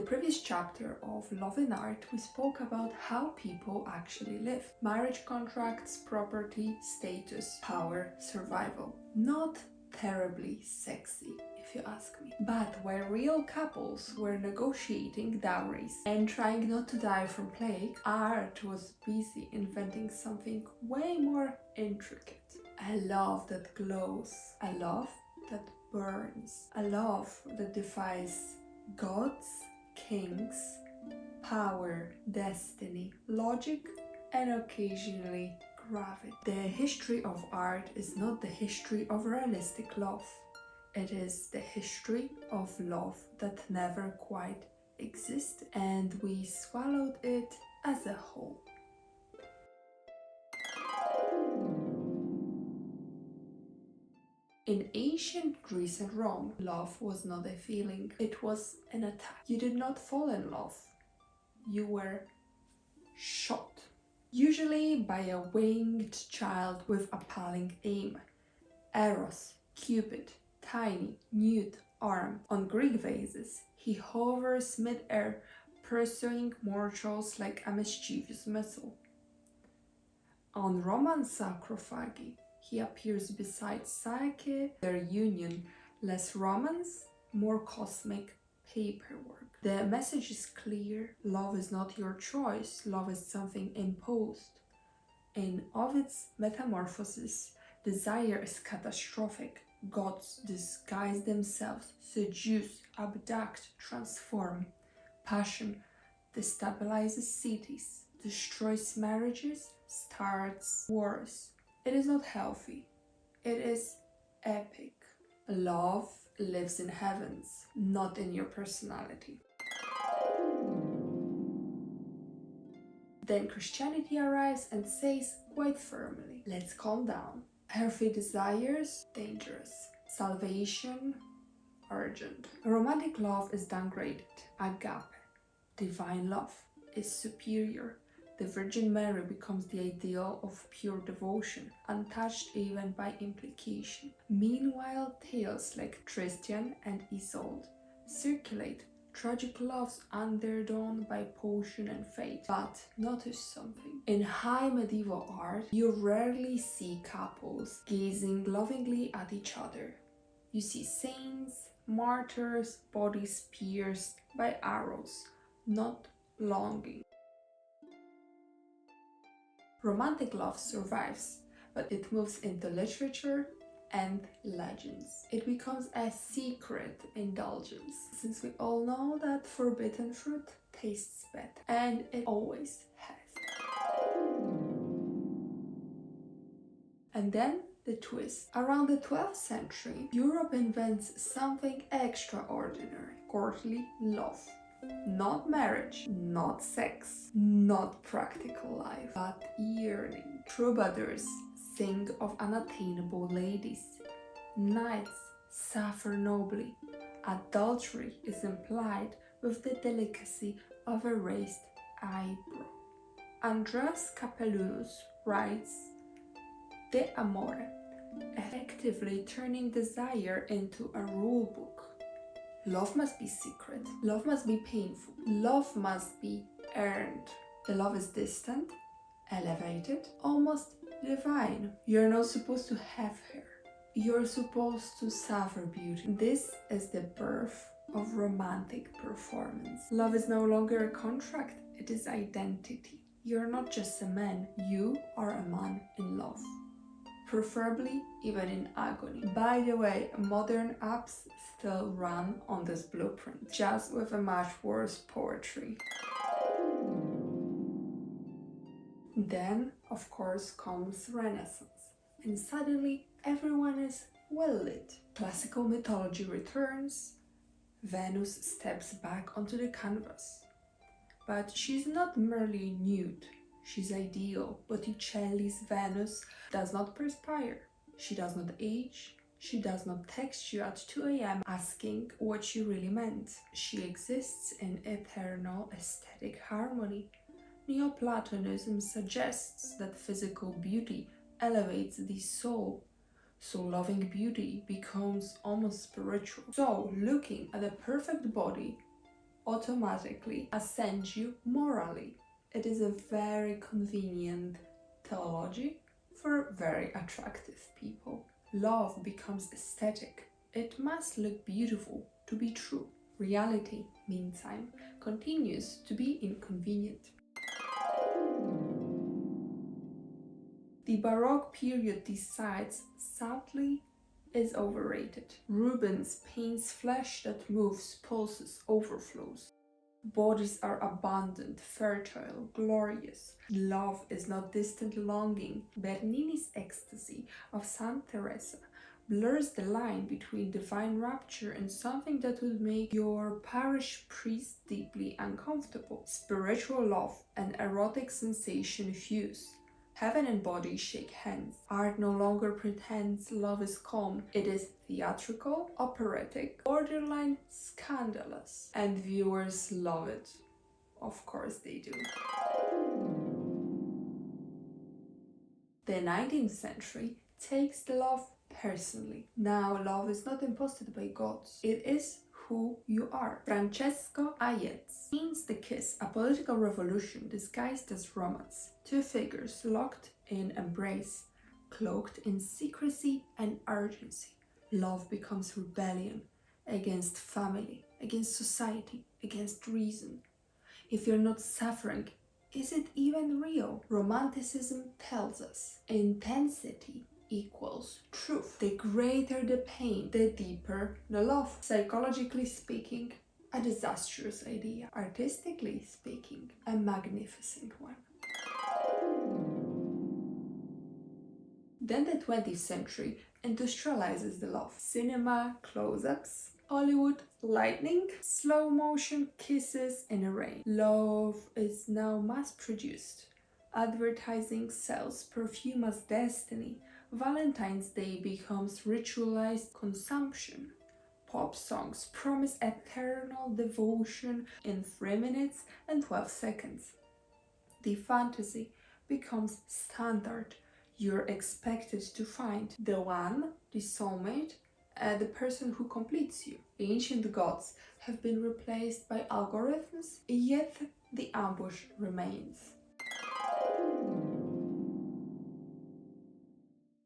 previous chapter of Love in Art, we spoke about how people actually live. Marriage contracts, property, status, power, survival. Not terribly sexy, if you ask me. But where real couples were negotiating dowries and trying not to die from plague, art was busy inventing something way more intricate. A love that glows, a love that burns, a love that defies gods, kings, power, destiny, logic, and occasionally gravity. The history of art is not the history of realistic love. It is the history of love that never quite existed, and we swallowed it as a whole. In ancient Greece and Rome, love was not a feeling, it was an attack. You did not fall in love, you were shot. Usually by a winged child with appalling aim. Eros, Cupid, tiny, nude, armed. On Greek vases, he hovers mid-air, pursuing mortals like a mischievous missile. On Roman sarcophagi, he appears beside Psyche, their union, less romance, more cosmic paperwork. The message is clear: love is not your choice, love is something imposed. In Ovid's Metamorphosis, desire is catastrophic. Gods disguise themselves, seduce, abduct, transform. Passion destabilizes cities, destroys marriages, starts wars. It is not healthy, it is epic. Love lives in heavens, not in your personality. Then Christianity arrives and says quite firmly, let's calm down. Healthy desires, dangerous. Salvation, urgent. Romantic love is downgraded. Agape, divine love, is superior. The Virgin Mary becomes the ideal of pure devotion, untouched even by implication. Meanwhile, tales like Tristan and Isolde circulate, tragic loves undergone by potion and fate. But notice something. In high medieval art, you rarely see couples gazing lovingly at each other. You see saints, martyrs, bodies pierced by arrows, not longing. Romantic love survives, but it moves into literature and legends. It becomes a secret indulgence, since we all know that forbidden fruit tastes better, and it always has. And then the twist. Around the 12th century, Europe invents something extraordinary: courtly love. Not marriage, not sex, not practical life, but yearning. Troubadours sing of unattainable ladies. Knights suffer nobly. Adultery is implied with the delicacy of a raised eyebrow. Andreas Capellanus writes De Amore, effectively turning desire into a rule book. Love must be secret. Love must be painful. Love must be earned. The love is distant, elevated, almost divine. You're not supposed to have her. You're supposed to suffer beauty. This is the birth of romantic performance. Love is no longer a contract, it is identity. You're not just a man, you are a man in love. Preferably even in agony. By the way, modern apps still run on this blueprint, just with a much worse poetry. Then, of course, comes Renaissance, and suddenly everyone is well lit. Classical mythology returns, Venus steps back onto the canvas. But she's not merely nude. She's ideal. Botticelli's Venus does not perspire. She does not age. She does not text you at 2 a.m. asking what you really meant. She exists in eternal aesthetic harmony. Neoplatonism suggests that physical beauty elevates the soul, so loving beauty becomes almost spiritual. So, looking at a perfect body automatically ascend you morally. It is a very convenient theology for very attractive people. Love becomes aesthetic. It must look beautiful to be true. Reality, meantime, continues to be inconvenient. The Baroque period decides, sadly, is overrated. Rubens paints flesh that moves, pulses, overflows. Bodies are abundant, fertile, glorious. Love is not distant longing. Bernini's ecstasy of Saint Teresa blurs the line between divine rapture and something that would make your parish priest deeply uncomfortable. Spiritual love and erotic sensation fuse. Heaven and body shake hands. Art no longer pretends love is calm. It is theatrical, operatic, borderline scandalous. And viewers love it. Of course they do. The 19th century takes the love personally. Now love is not imposed by gods. It is who you are. Francesco Aietz paints the kiss, a political revolution disguised as romance. Two figures locked in embrace, cloaked in secrecy and urgency. Love becomes rebellion against family, against society, against reason. If you're not suffering, is it even real? Romanticism tells us intensity equals truth. The greater the pain, the deeper the love. Psychologically speaking, a disastrous idea. Artistically speaking, a magnificent one. Then the 20th century industrializes the love. Cinema, close-ups, Hollywood, lightning, slow motion kisses in a rain. Love is now mass-produced. Advertising sells perfume as destiny. Valentine's Day becomes ritualized consumption. Pop songs promise eternal devotion in 3 minutes and 12 seconds. The fantasy becomes standard. You're expected to find the one, the soulmate, the person who completes you. The ancient gods have been replaced by algorithms, yet the ambush remains.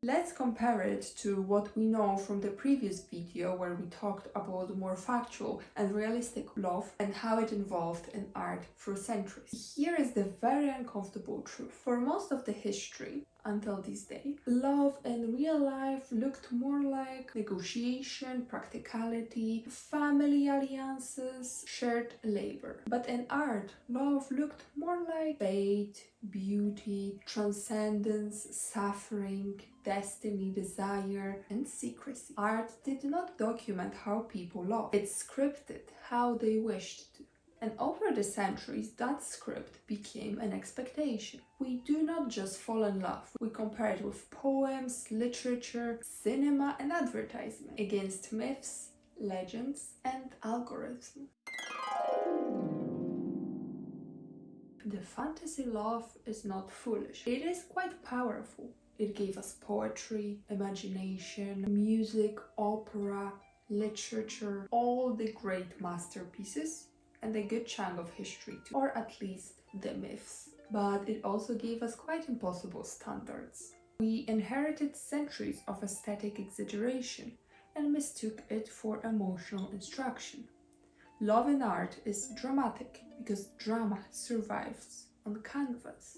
Let's compare it to what we know from the previous video where we talked about more factual and realistic love and how it evolved in art for centuries. Here is the very uncomfortable truth. For most of the history, until this day, love in real life looked more like negotiation, practicality, family alliances, shared labor. But in art, love looked more like fate, beauty, transcendence, suffering, destiny, desire, and secrecy. Art did not document how people loved. It scripted how they wished to. And over the centuries, that script became an expectation. We do not just fall in love. We compare it with poems, literature, cinema, and advertisement against myths, legends, and algorithms. The fantasy love is not foolish. It is quite powerful. It gave us poetry, imagination, music, opera, literature, all the great masterpieces, and a good chunk of history too, or at least the myths. But it also gave us quite impossible standards. We inherited centuries of aesthetic exaggeration and mistook it for emotional instruction. Love in art is dramatic because drama survives on canvas.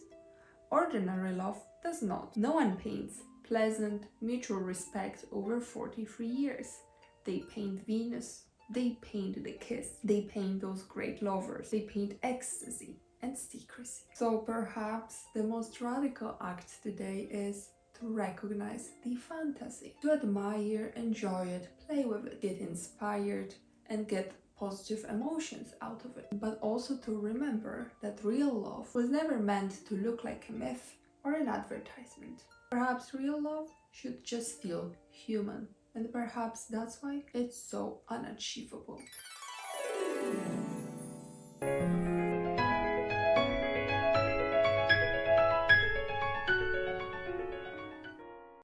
Ordinary love does not. No one paints pleasant, mutual respect over 43 years. They paint Venus. They paint the kiss. They paint those great lovers. They paint ecstasy and secrecy. So perhaps the most radical act today is to recognize the fantasy, to admire, enjoy it, play with it, get inspired, and get positive emotions out of it. But also to remember that real love was never meant to look like a myth or an advertisement. Perhaps real love should just feel human. And perhaps that's why it's so unachievable.